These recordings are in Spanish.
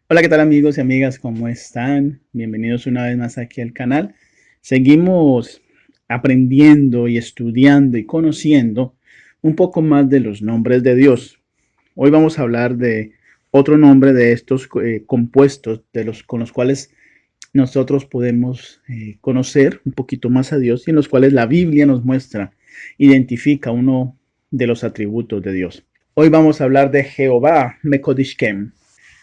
Hola, ¿qué tal amigos y amigas? ¿Cómo están? Bienvenidos una vez más aquí al canal. Seguimos aprendiendo y estudiando y conociendo un poco más de los nombres de Dios. Hoy vamos a hablar de otro nombre de estos compuestos con los cuales nosotros podemos conocer un poquito más a Dios y en los cuales la Biblia nos muestra, identifica uno de los atributos de Dios. Hoy vamos a hablar de Jehová Mekodishkem.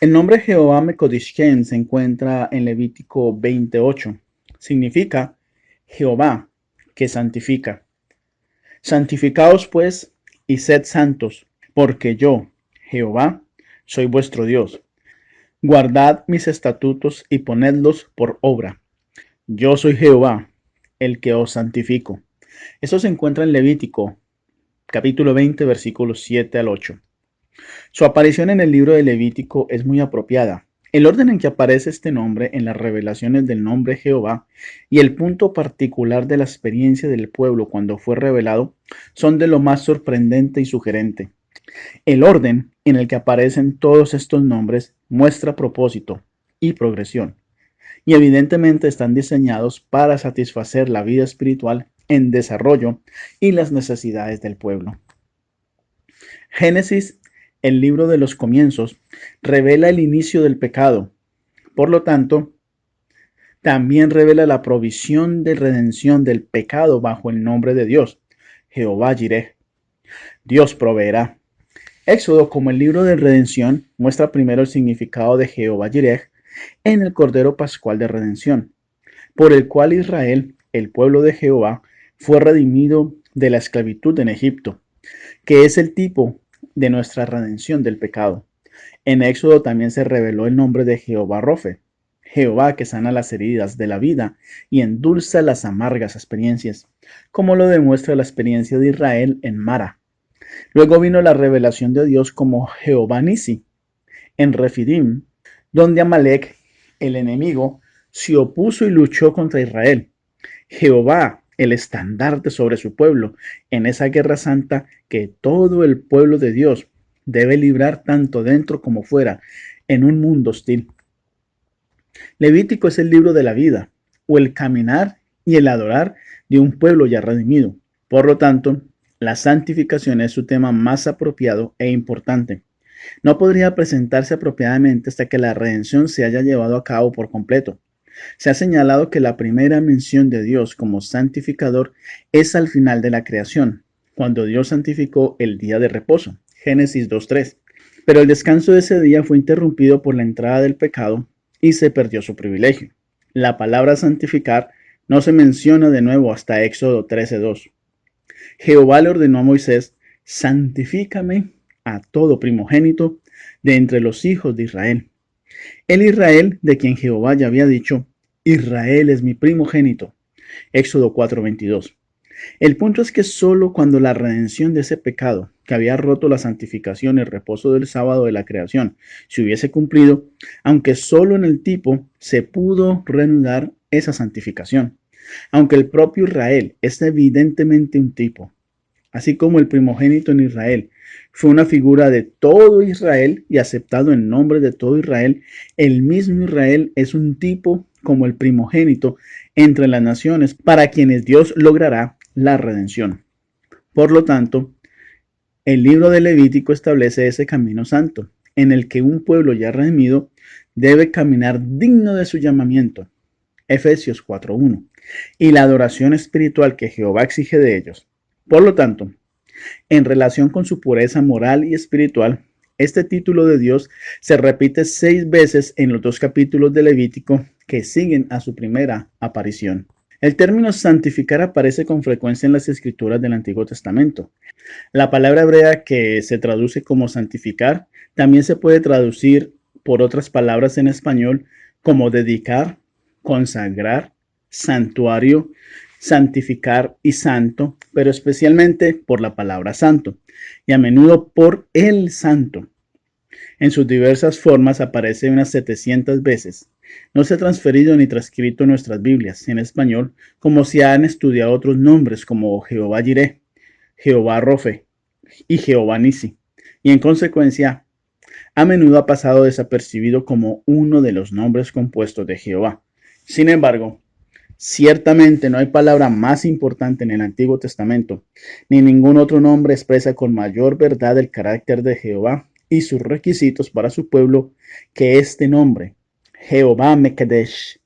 El nombre Jehová Mekodishkem se encuentra en Levítico 28. Significa Jehová que santifica. Santificaos pues y sed santos, porque yo, Jehová, soy vuestro Dios. Guardad mis estatutos y ponedlos por obra. Yo soy Jehová, el que os santifico. Eso se encuentra en Levítico, capítulo 20, versículos 7 al 8. Su aparición en el libro de Levítico es muy apropiada. El orden en que aparece este nombre en las revelaciones del nombre Jehová y el punto particular de la experiencia del pueblo cuando fue revelado son de lo más sorprendente y sugerente. El orden en el que aparecen todos estos nombres muestra propósito y progresión, y evidentemente están diseñados para satisfacer la vida espiritual en desarrollo y las necesidades del pueblo. Génesis, el libro de los comienzos, revela el inicio del pecado. Por lo tanto, también revela la provisión de redención del pecado bajo el nombre de Dios, Jehová Jireh. Dios proveerá. Éxodo, como el libro de redención, muestra primero el significado de Jehová Jireh en el Cordero Pascual de Redención, por el cual Israel, el pueblo de Jehová, fue redimido de la esclavitud en Egipto, que es el tipo de nuestra redención del pecado. En Éxodo también se reveló el nombre de Jehová Rofe, Jehová que sana las heridas de la vida y endulza las amargas experiencias, como lo demuestra la experiencia de Israel en Mara. Luego vino la revelación de Dios como Jehová Nisi, en Refidim, donde Amalek, el enemigo, se opuso y luchó contra Israel. Jehová, el estandarte sobre su pueblo, en esa guerra santa que todo el pueblo de Dios debe librar tanto dentro como fuera, en un mundo hostil. Levítico es el libro de la vida, o el caminar y el adorar de un pueblo ya redimido. Por lo tanto, la santificación es su tema más apropiado e importante. No podría presentarse apropiadamente hasta que la redención se haya llevado a cabo por completo. Se ha señalado que la primera mención de Dios como santificador es al final de la creación, cuando Dios santificó el día de reposo, Génesis 2:3. Pero el descanso de ese día fue interrumpido por la entrada del pecado y se perdió su privilegio. La palabra santificar no se menciona de nuevo hasta Éxodo 13:2. Jehová le ordenó a Moisés: santifícame a todo primogénito de entre los hijos de Israel. El Israel de quien Jehová ya había dicho: Israel es mi primogénito. Éxodo 4:22. El punto es que solo cuando la redención de ese pecado, que había roto la santificación y el reposo del sábado de la creación, se hubiese cumplido, aunque solo en el tipo, se pudo reanudar esa santificación. Aunque el propio Israel es evidentemente un tipo, así como el primogénito en Israel fue una figura de todo Israel y aceptado en nombre de todo Israel, el mismo Israel es un tipo como el primogénito entre las naciones para quienes Dios logrará la redención. Por lo tanto, el libro de Levítico establece ese camino santo, en el que un pueblo ya redimido debe caminar digno de su llamamiento, Efesios 4:1, y la adoración espiritual que Jehová exige de ellos. Por lo tanto, en relación con su pureza moral y espiritual, este título de Dios se repite 6 veces en los 2 capítulos de Levítico que siguen a su primera aparición. El término santificar aparece con frecuencia en las escrituras del Antiguo Testamento. La palabra hebrea que se traduce como santificar también se puede traducir por otras palabras en español como dedicar, consagrar, santuario, santificar y santo, pero especialmente por la palabra santo y a menudo por el santo. En sus diversas formas aparece unas 700 veces. No se ha transferido ni transcrito en nuestras Biblias en español como si han estudiado otros nombres como Jehová Jireh, Jehová Rofe y Jehová Nisi. Y en consecuencia, a menudo ha pasado desapercibido como uno de los nombres compuestos de Jehová. Sin embargo, ciertamente no hay palabra más importante en el Antiguo Testamento, ni ningún otro nombre expresa con mayor verdad el carácter de Jehová y sus requisitos para su pueblo que este nombre, Jehová Mekadesh,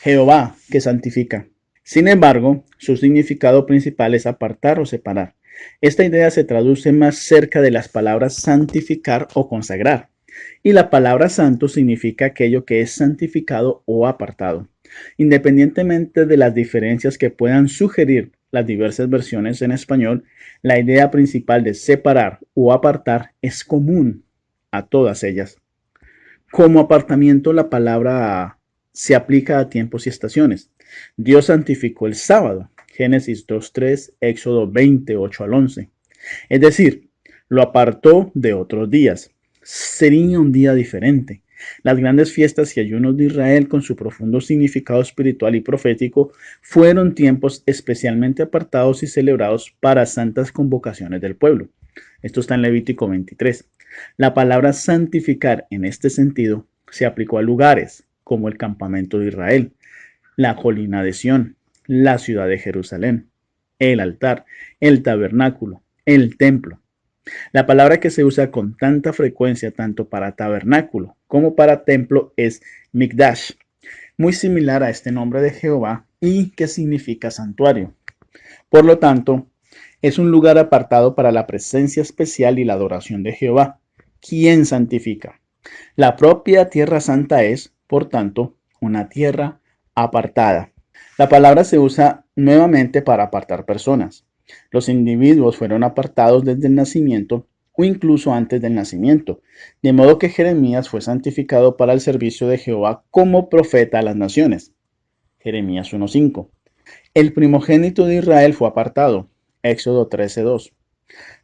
Jehová que santifica. Sin embargo, su significado principal es apartar o separar. Esta idea se traduce más cerca de las palabras santificar o consagrar, y la palabra santo significa aquello que es santificado o apartado. Independientemente de las diferencias que puedan sugerir las diversas versiones en español, la idea principal de separar o apartar es común a todas ellas. Como apartamiento, la palabra se aplica a tiempos y estaciones. Dios santificó el sábado, Génesis 2:3, Éxodo 28 al 11. Es decir, lo apartó de otros días. Sería un día diferente. Las grandes fiestas y ayunos de Israel, con su profundo significado espiritual y profético, fueron tiempos especialmente apartados y celebrados para santas convocaciones del pueblo. Esto está en Levítico 23. La palabra santificar en este sentido se aplicó a lugares como el campamento de Israel, la colina de Sión, la ciudad de Jerusalén, el altar, el tabernáculo, el templo. La palabra que se usa con tanta frecuencia tanto para tabernáculo como para templo es Mikdash, muy similar a este nombre de Jehová y que significa santuario. Por lo tanto, es un lugar apartado para la presencia especial y la adoración de Jehová, quien santifica. La propia tierra santa es, por tanto, una tierra apartada. La palabra se usa nuevamente para apartar personas. Los individuos fueron apartados desde el nacimiento o incluso antes del nacimiento, de modo que Jeremías fue santificado para el servicio de Jehová como profeta a las naciones. Jeremías 1:5. El primogénito de Israel fue apartado. Éxodo 13:2.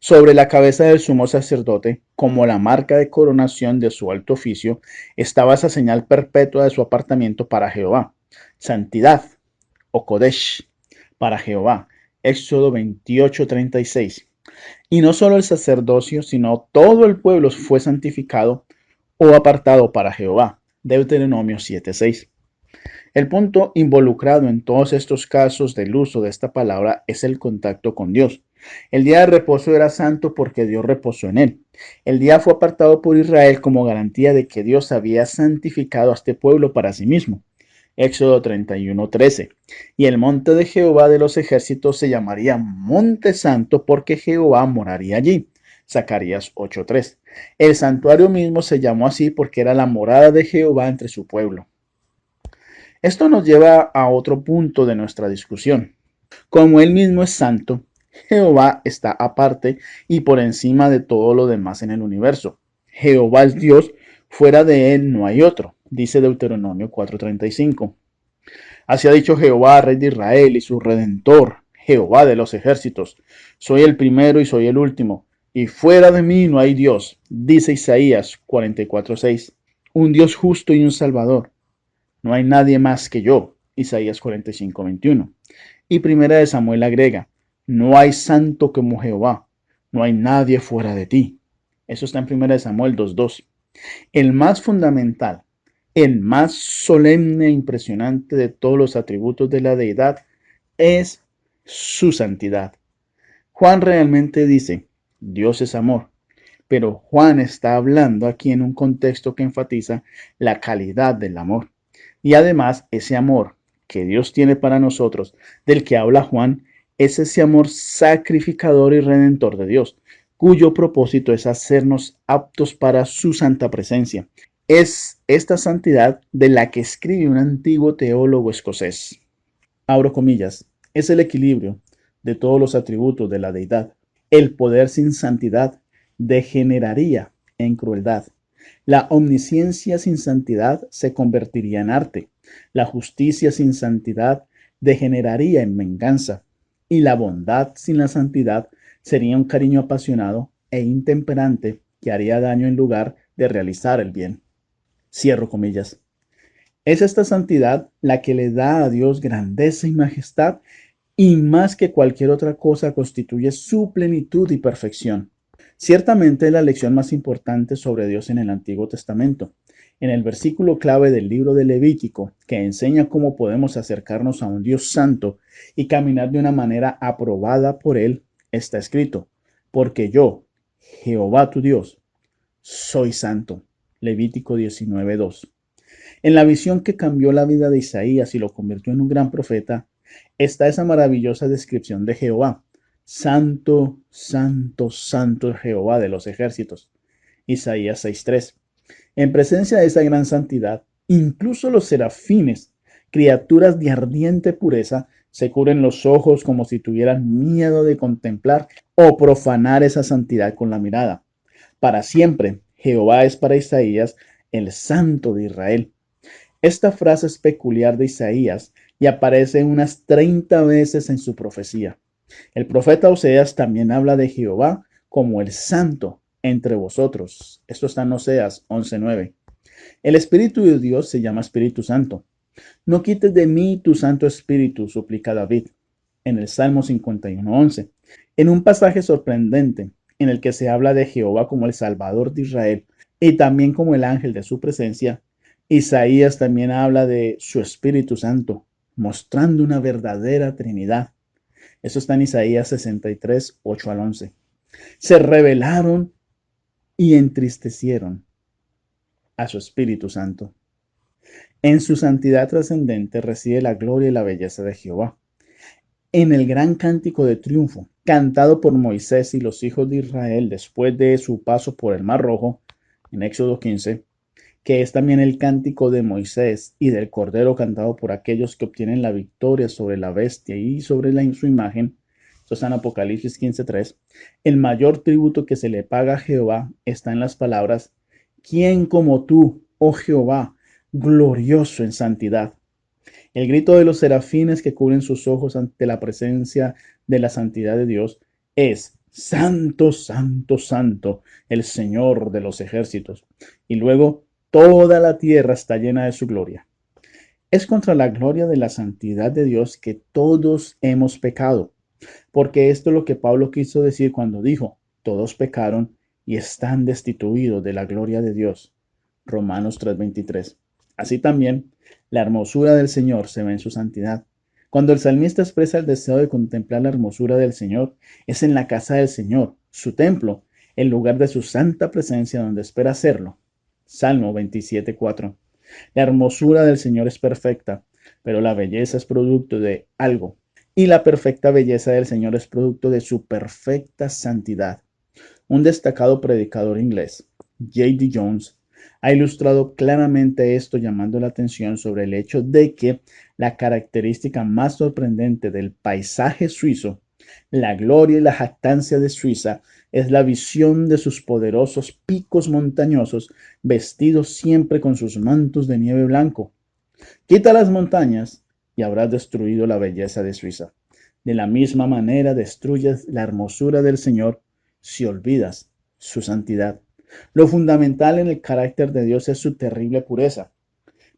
Sobre la cabeza del sumo sacerdote, como la marca de coronación de su alto oficio, estaba esa señal perpetua de su apartamiento para Jehová. Santidad o Kodesh para Jehová. Éxodo 28:36. Y no solo el sacerdocio, sino todo el pueblo fue santificado o apartado para Jehová. Deuteronomio 7:6. El punto involucrado en todos estos casos del uso de esta palabra es el contacto con Dios. El día de reposo era santo porque Dios reposó en él. El día fue apartado por Israel como garantía de que Dios había santificado a este pueblo para sí mismo. Éxodo 31:13. Y el monte de Jehová de los ejércitos se llamaría Monte Santo porque Jehová moraría allí. Zacarías 8:3. El santuario mismo se llamó así porque era la morada de Jehová entre su pueblo. Esto nos lleva a otro punto de nuestra discusión. Como él mismo es santo, Jehová está aparte y por encima de todo lo demás en el universo. Jehová es Dios, fuera de él no hay otro, dice Deuteronomio 4:35. Así ha dicho Jehová, Rey de Israel y su Redentor, Jehová de los ejércitos. Soy el primero y soy el último, y fuera de mí no hay Dios, dice Isaías 44:6. Un Dios justo y un Salvador. No hay nadie más que yo, Isaías 45:21. Y primera de Samuel agrega, no hay santo como Jehová, no hay nadie fuera de ti. Eso está en primera de Samuel 2:2. El más fundamental, el más solemne e impresionante de todos los atributos de la deidad es su santidad. Juan realmente dice, Dios es amor, pero Juan está hablando aquí en un contexto que enfatiza la calidad del amor. Y además, ese amor que Dios tiene para nosotros, del que habla Juan, es ese amor sacrificador y redentor de Dios, cuyo propósito es hacernos aptos para su santa presencia. Es esta santidad de la que escribe un antiguo teólogo escocés. Abro comillas, es el equilibrio de todos los atributos de la deidad. El poder sin santidad degeneraría en crueldad. La omnisciencia sin santidad se convertiría en arte. La justicia sin santidad degeneraría en venganza. Y la bondad sin la santidad sería un cariño apasionado e intemperante que haría daño en lugar de realizar el bien. Cierro comillas. Es esta santidad la que le da a Dios grandeza y majestad y más que cualquier otra cosa constituye su plenitud y perfección. Ciertamente es la lección más importante sobre Dios en el Antiguo Testamento. En el versículo clave del libro de Levítico, que enseña cómo podemos acercarnos a un Dios santo y caminar de una manera aprobada por Él, está escrito, porque yo, Jehová tu Dios, soy santo. Levítico 19:2. En la visión que cambió la vida de Isaías y lo convirtió en un gran profeta, está esa maravillosa descripción de Jehová. Santo, santo, santo es Jehová de los ejércitos. Isaías 6:3. En presencia de esa gran santidad, incluso los serafines, criaturas de ardiente pureza, se cubren los ojos como si tuvieran miedo de contemplar o profanar esa santidad con la mirada. Para siempre, Jehová es para Isaías el Santo de Israel. Esta frase es peculiar de Isaías y aparece unas 30 veces en su profecía. El profeta Oseas también habla de Jehová como el Santo entre vosotros. Esto está en Oseas 11:9. El Espíritu de Dios se llama Espíritu Santo. No quites de mí tu Santo Espíritu, suplica David en el Salmo 51:11. En un pasaje sorprendente en el que se habla de Jehová como el Salvador de Israel y también como el ángel de su presencia, Isaías también habla de su Espíritu Santo, mostrando una verdadera Trinidad. Eso está en Isaías 63, 8 al 11. Se rebelaron y entristecieron a su Espíritu Santo. En su santidad trascendente reside la gloria y la belleza de Jehová. En el gran cántico de triunfo, cantado por Moisés y los hijos de Israel después de su paso por el Mar Rojo, en Éxodo 15, que es también el cántico de Moisés y del Cordero cantado por aquellos que obtienen la victoria sobre la bestia y sobre su imagen. Esto está en Apocalipsis 15:3. El mayor tributo que se le paga a Jehová está en las palabras, ¿quién como tú, oh Jehová, glorioso en santidad? El grito de los serafines que cubren sus ojos ante la presencia de la santidad de Dios es, Santo, Santo, Santo, el Señor de los ejércitos. Y luego, toda la tierra está llena de su gloria. Es contra la gloria de la santidad de Dios que todos hemos pecado, porque esto es lo que Pablo quiso decir cuando dijo, todos pecaron y están destituidos de la gloria de Dios. Romanos 3:23. Así también, la hermosura del Señor se ve en su santidad. Cuando el salmista expresa el deseo de contemplar la hermosura del Señor, es en la casa del Señor, su templo, el lugar de su santa presencia donde espera hacerlo. Salmo 27:4. La hermosura del Señor es perfecta, pero la belleza es producto de algo. Y la perfecta belleza del Señor es producto de su perfecta santidad. Un destacado predicador inglés, J.D. Jones, ha ilustrado claramente esto llamando la atención sobre el hecho de que la característica más sorprendente del paisaje suizo, la gloria y la jactancia de Suiza, es la visión de sus poderosos picos montañosos vestidos siempre con sus mantos de nieve blanco. Quita las montañas y habrás destruido la belleza de Suiza. De la misma manera destruyes la hermosura del Señor si olvidas su santidad. Lo fundamental en el carácter de Dios es su terrible pureza.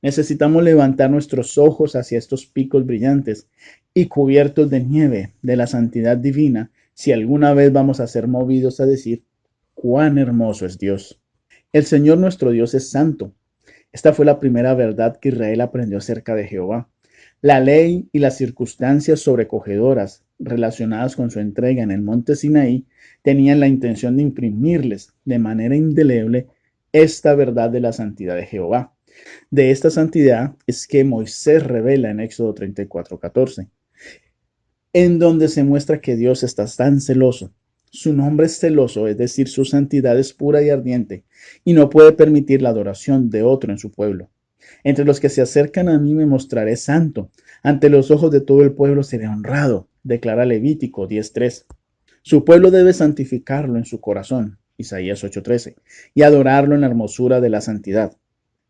Necesitamos levantar nuestros ojos hacia estos picos brillantes y cubiertos de nieve de la santidad divina si alguna vez vamos a ser movidos a decir, cuán hermoso es Dios. El Señor nuestro Dios es santo. Esta fue la primera verdad que Israel aprendió acerca de Jehová. La ley y las circunstancias sobrecogedoras relacionadas con su entrega en el monte Sinaí tenían la intención de imprimirles de manera indeleble esta verdad de la santidad de Jehová. De esta santidad es que Moisés revela en Éxodo 34:14, en donde se muestra que Dios está tan celoso. Su nombre es celoso, es decir, su santidad es pura y ardiente, y no puede permitir la adoración de otro en su pueblo. Entre los que se acercan a mí me mostraré santo. Ante los ojos de todo el pueblo seré honrado, declara Levítico 10:3. Su pueblo debe santificarlo en su corazón, Isaías 8:13, y adorarlo en la hermosura de la santidad.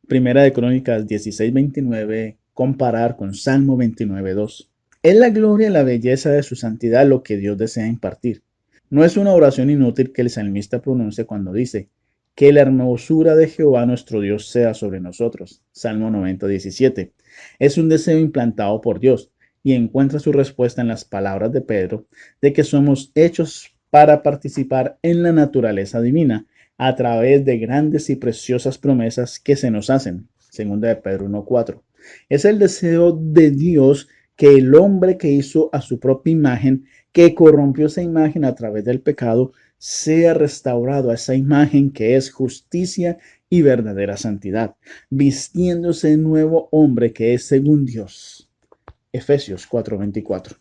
Primera de Crónicas 16:29, comparar con Salmo 29:2. Es la gloria y la belleza de su santidad lo que Dios desea impartir. No es una oración inútil que el salmista pronuncia cuando dice, que la hermosura de Jehová nuestro Dios sea sobre nosotros. Salmo 90:17. Es un deseo implantado por Dios y encuentra su respuesta en las palabras de Pedro de que somos hechos para participar en la naturaleza divina a través de grandes y preciosas promesas que se nos hacen. Segunda de Pedro 1:4. Es el deseo de Dios que el hombre que hizo a su propia imagen, que corrompió esa imagen a través del pecado, sea restaurado a esa imagen que es justicia y verdadera santidad, vistiéndose de nuevo hombre que es según Dios. Efesios 4:24.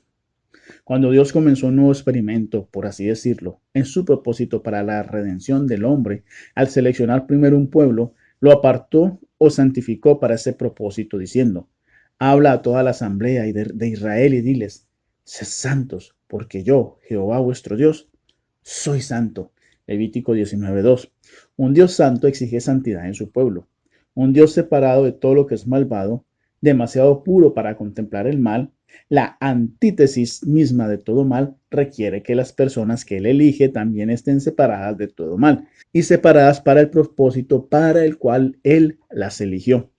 Cuando Dios comenzó un nuevo experimento, por así decirlo, en su propósito para la redención del hombre, al seleccionar primero un pueblo, lo apartó o santificó para ese propósito, diciendo: habla a toda la asamblea de Israel y diles: sed santos, porque yo, Jehová vuestro Dios, soy santo. Levítico 19:2. Un Dios santo exige santidad en su pueblo. Un Dios separado de todo lo que es malvado, demasiado puro para contemplar el mal, la antítesis misma de todo mal, requiere que las personas que él elige también estén separadas de todo mal y separadas para el propósito para el cual él las eligió.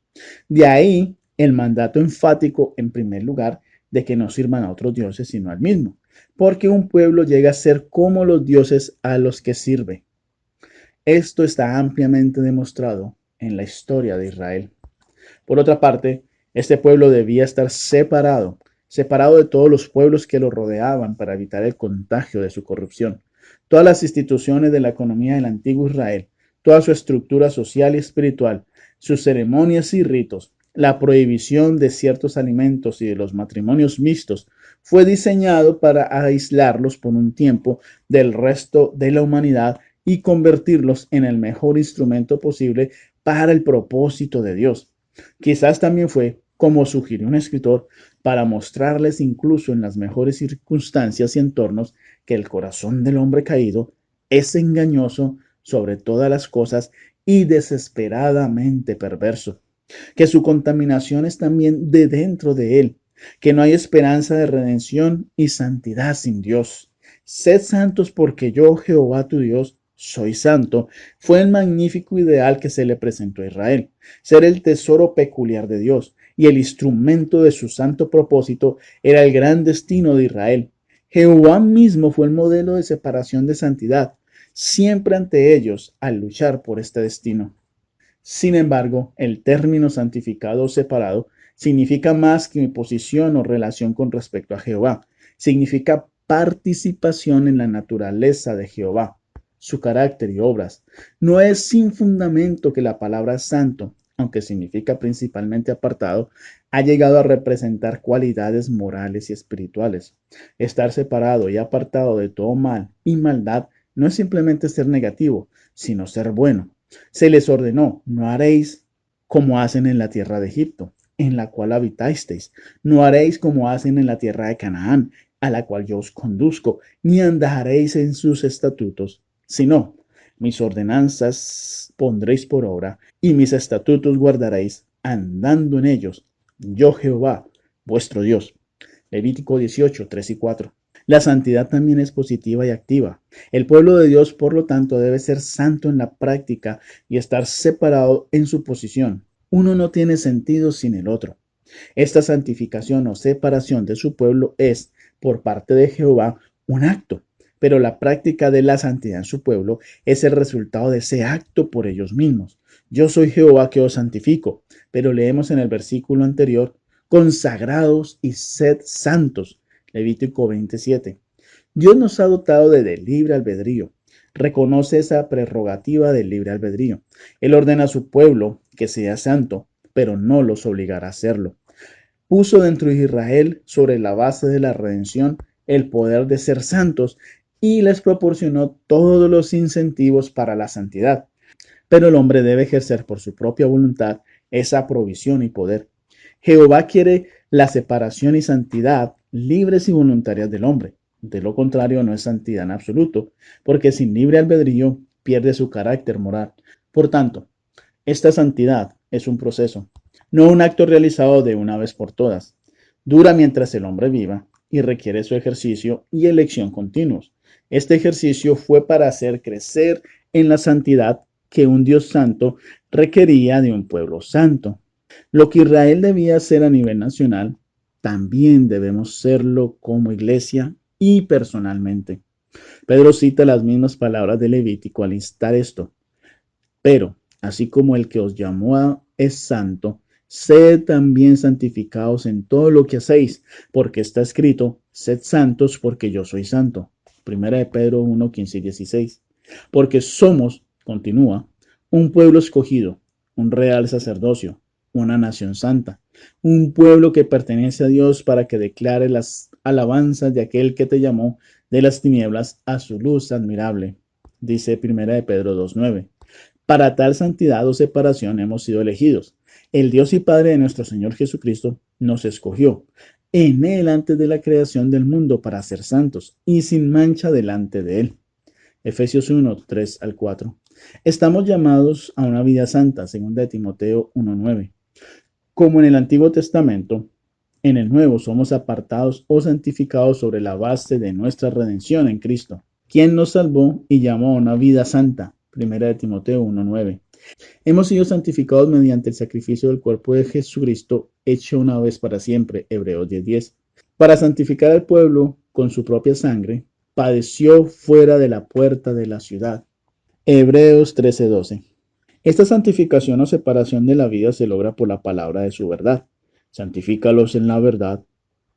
De ahí el mandato enfático, en primer lugar, de que no sirvan a otros dioses sino al mismo, porque un pueblo llega a ser como los dioses a los que sirve. Esto está ampliamente demostrado en la historia de Israel. Por otra parte, este pueblo debía estar separado de todos los pueblos que lo rodeaban para evitar el contagio de su corrupción. Todas las instituciones de la economía del antiguo Israel, toda su estructura social y espiritual, sus ceremonias y ritos, la prohibición de ciertos alimentos y de los matrimonios mixtos, fue diseñado para aislarlos por un tiempo del resto de la humanidad y convertirlos en el mejor instrumento posible para el propósito de Dios. Quizás también fue, como sugirió un escritor, para mostrarles incluso en las mejores circunstancias y entornos que el corazón del hombre caído es engañoso sobre todas las cosas y desesperadamente perverso, que su contaminación es también de dentro de él, que no hay esperanza de redención y santidad sin Dios. Sed santos porque yo, Jehová tu Dios, soy santo, fue el magnífico ideal que se le presentó a Israel. Ser el tesoro peculiar de Dios y el instrumento de su santo propósito era el gran destino de Israel. Jehová mismo fue el modelo de separación de santidad, siempre ante ellos al luchar por este destino. Sin embargo, el término santificado o separado significa más que mi posición o relación con respecto a Jehová. Significa participación en la naturaleza de Jehová, su carácter y obras. No es sin fundamento que la palabra santo, aunque significa principalmente apartado, ha llegado a representar cualidades morales y espirituales. Estar separado y apartado de todo mal y maldad no es simplemente ser negativo, sino ser bueno. Se les ordenó: no haréis como hacen en la tierra de Egipto, en la cual habitasteis, no haréis como hacen en la tierra de Canaán, a la cual yo os conduzco, ni andaréis en sus estatutos, sino mis ordenanzas pondréis por obra, y mis estatutos guardaréis, andando en ellos, yo Jehová, vuestro Dios. Levítico 18, 3 y 4. La santidad también es positiva y activa. El pueblo de Dios, por lo tanto, debe ser santo en la práctica y estar separado en su posición. Uno no tiene sentido sin el otro. Esta santificación o separación de su pueblo es, por parte de Jehová, un acto, pero la práctica de la santidad en su pueblo es el resultado de ese acto por ellos mismos. Yo soy Jehová que os santifico, pero leemos en el versículo anterior: consagrados y sed santos. Levítico 27. Dios nos ha dotado de libre albedrío. Reconoce esa prerrogativa del libre albedrío. Él ordena a su pueblo que sea santo, pero no los obligará a hacerlo. Puso dentro de Israel, sobre la base de la redención, el poder de ser santos y les proporcionó todos los incentivos para la santidad. Pero el hombre debe ejercer por su propia voluntad esa provisión y poder. Jehová quiere la separación y santidad libres y voluntarias del hombre. De lo contrario, no es santidad en absoluto, porque sin libre albedrío pierde su carácter moral. Por tanto, esta santidad es un proceso, no un acto realizado de una vez por todas. Dura mientras el hombre viva y requiere su ejercicio y elección continuos. Este ejercicio fue para hacer crecer en la santidad que un Dios santo requería de un pueblo santo. Lo que Israel debía hacer a nivel nacional, también debemos serlo como iglesia y personalmente. Pedro cita las mismas palabras de Levítico al instar esto. Pero, así como el que os llamó es santo, sed también santificados en todo lo que hacéis, porque está escrito, sed santos porque yo soy santo. Primera de Pedro 1, 15 y 16. Porque somos, continúa, un pueblo escogido, un real sacerdocio, una nación santa, un pueblo que pertenece a Dios para que declare las alabanzas de aquel que te llamó de las tinieblas a su luz admirable. Dice Primera de Pedro 2:9. Para tal santidad o separación hemos sido elegidos. El Dios y Padre de nuestro Señor Jesucristo nos escogió en Él antes de la creación del mundo para ser santos y sin mancha delante de Él. Efesios 1, 3 al 4. Estamos llamados a una vida santa, según de Timoteo 1:9. Como en el Antiguo Testamento, en el Nuevo somos apartados o santificados sobre la base de nuestra redención en Cristo, quien nos salvó y llamó a una vida santa. Primera de Timoteo 1:9. Hemos sido santificados mediante el sacrificio del cuerpo de Jesucristo, hecho una vez para siempre. Hebreos 10:10. Para santificar al pueblo con su propia sangre, padeció fuera de la puerta de la ciudad. Hebreos 13:12. Esta santificación o separación de la vida se logra por la palabra de su verdad. Santifícalos en la verdad,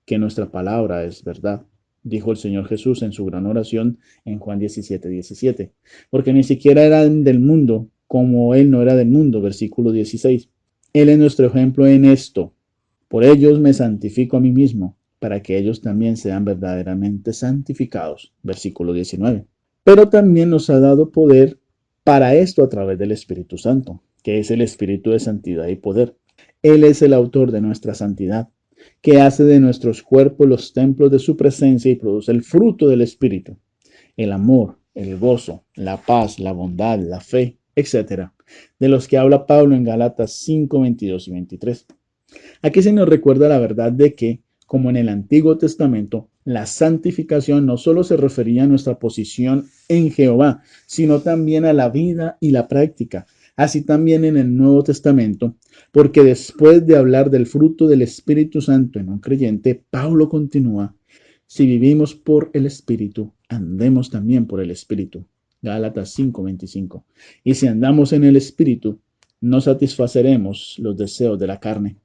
que nuestra palabra es verdad, dijo el Señor Jesús en su gran oración en Juan 17:17, porque ni siquiera eran del mundo, como Él no era del mundo, versículo 16. Él es nuestro ejemplo en esto. Por ellos me santifico a mí mismo, para que ellos también sean verdaderamente santificados, versículo 19. Pero también nos ha dado poder para esto a través del Espíritu Santo, que es el Espíritu de santidad y poder. Él es el autor de nuestra santidad, que hace de nuestros cuerpos los templos de su presencia y produce el fruto del Espíritu, el amor, el gozo, la paz, la bondad, la fe, etcétera, de los que habla Pablo en Gálatas 5, 22 y 23. Aquí se nos recuerda la verdad de que, como en el Antiguo Testamento, la santificación no solo se refería a nuestra posición en Jehová, sino también a la vida y la práctica. Así también en el Nuevo Testamento, porque después de hablar del fruto del Espíritu Santo en un creyente, Pablo continúa, si vivimos por el Espíritu, andemos también por el Espíritu. Gálatas 5:25. Y si andamos en el Espíritu, no satisfaceremos los deseos de la carne.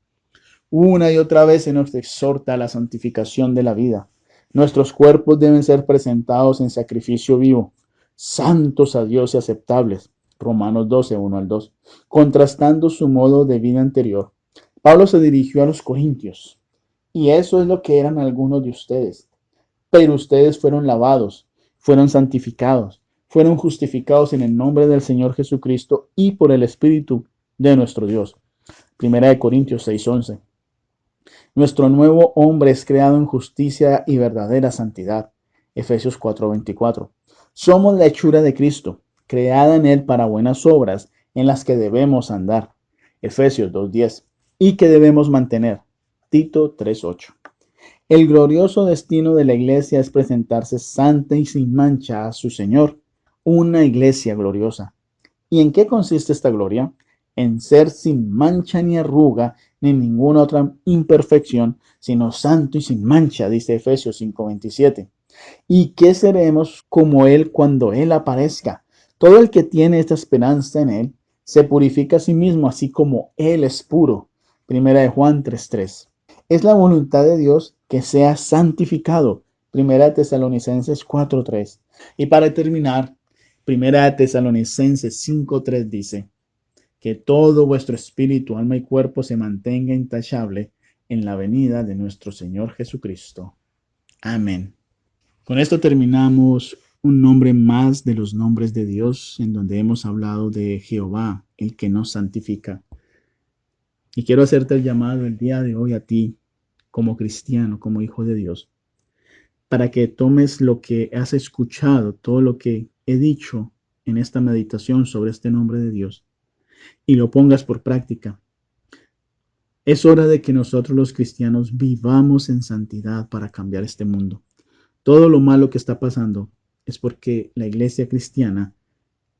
Una y otra vez se nos exhorta a la santificación de la vida. Nuestros cuerpos deben ser presentados en sacrificio vivo, santos a Dios y aceptables. Romanos 12, 1 al 2. Contrastando su modo de vida anterior, Pablo se dirigió a los corintios. Y eso es lo que eran algunos de ustedes. Pero ustedes fueron lavados, fueron santificados, fueron justificados en el nombre del Señor Jesucristo y por el Espíritu de nuestro Dios. Primera de Corintios 6:11. Nuestro nuevo hombre es creado en justicia y verdadera santidad. Efesios 4:24. Somos la hechura de Cristo, creada en Él para buenas obras en las que debemos andar. Efesios 2:10. Y que debemos mantener. Tito 3:8. El glorioso destino de la iglesia es presentarse santa y sin mancha a su Señor, una iglesia gloriosa. ¿Y en qué consiste esta gloria? En ser sin mancha ni arruga ni ninguna otra imperfección, sino santo y sin mancha, dice Efesios 5:27. ¿Y qué seremos como Él cuando Él aparezca? Todo el que tiene esta esperanza en Él se purifica a sí mismo, así como Él es puro. Primera de Juan 3:3. Es la voluntad de Dios que sea santificado. Primera de Tesalonicenses 4:3. Y para terminar, Primera de Tesalonicenses 5:3 dice, que todo vuestro espíritu, alma y cuerpo se mantenga intachable en la venida de nuestro Señor Jesucristo. Amén. Con esto terminamos un nombre más de los nombres de Dios, en donde hemos hablado de Jehová, el que nos santifica. Y quiero hacerte el llamado el día de hoy a ti, como cristiano, como hijo de Dios, para que tomes lo que has escuchado, todo lo que he dicho en esta meditación sobre este nombre de Dios, y lo pongas por práctica. Es hora de que nosotros los cristianos vivamos en santidad para cambiar este mundo. Todo lo malo que está pasando es porque la iglesia cristiana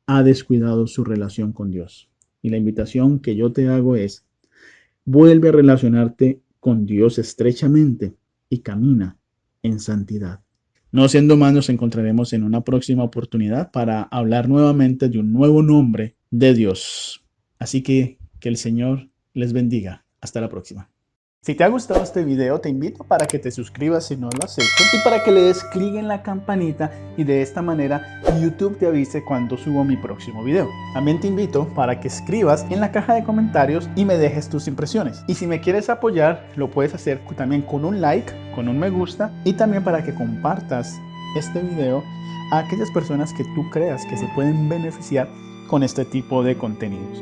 ha descuidado su relación con Dios. Y la invitación que yo te hago es, vuelve a relacionarte con Dios estrechamente y camina en santidad. No siendo más, nos encontraremos en una próxima oportunidad para hablar nuevamente de un nuevo nombre de Dios. Así que el Señor les bendiga. Hasta la próxima. Si te ha gustado este video, te invito para que te suscribas si no lo has hecho y para que le des clic en la campanita y de esta manera YouTube te avise cuando subo mi próximo video. También te invito para que escribas en la caja de comentarios y me dejes tus impresiones. Y si me quieres apoyar, lo puedes hacer también con un like, con un me gusta y también para que compartas este video a aquellas personas que tú creas que se pueden beneficiar con este tipo de contenidos.